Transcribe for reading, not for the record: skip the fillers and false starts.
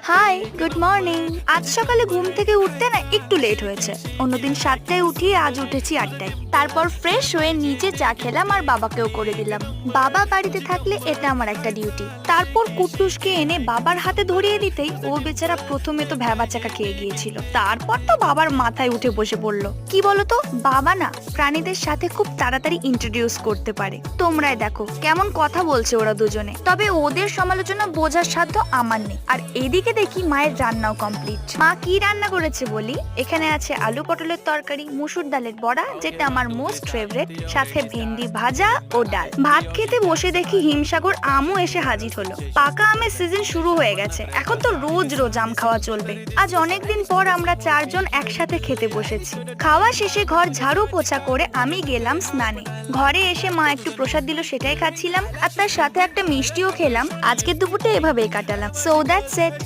High, good morning. আজ সকালে ঘুম থেকে উঠতে না একটু লেট হয়েছে। অন্যদিন 7টায় উঠি, আজ উঠেছি 8টায়। তারপর ফ্রেশ হয়ে নিজে চা খেলাম আর বাবাকেও করে দিলাম। বাবা বাড়িতে থাকলে এটা আমার একটা ডিউটি। তারপর কুট্টুসকে এনে বাবার হাতে ধরিয়ে দিতেই ও বেচারা প্রথমে তো ভ্যাবাচাকা খেয়ে গিয়েছিল, তারপর তো বাবার মাথায় উঠে বসে পড়লো। কি বলতো, বাবা না প্রাণীদের সাথে খুব তাড়াতাড়ি ইন্ট্রোডিউস করতে পারে। তোমরাই দেখো কেমন কথা বলছে ওরা দুজনে। তবে ওদের সমালোচনা বোঝার সাধ্য আমার নেই। আর এদিকে দেখি মায়ের রান্নাও কমপ্লিট। মা কি রান্না করেছে বলি? এখানে আছে আলু পটলের তরকারি, মুসুর ডালের বড়া যেটা আমার মোস্ট ফেভারিট, সাথে ভেন্ডি ভাজা ও ডাল। ভাত খেতে বসে দেখি হিমসাগর আমও এসে হাজির হলো। পাকা আমের সিজন শুরু হয়ে গেছে, এখন তো রোজ রোজ আম খাওয়া চলবে। আজ অনেকদিন পর আমরা 4 জন একসাথে খেতে বসেছি। খাওয়া শেষে ঘর ঝাড়ু পোছা করে আমি গেলাম স্নানে। ঘরে এসে মা একটু প্রসাদ দিল, সেটাই খাচ্ছিলাম আর তার সাথে একটা মিষ্টিও খেলাম। আজকের দুপুরটা এভাবেই কাটালাম। So that's it.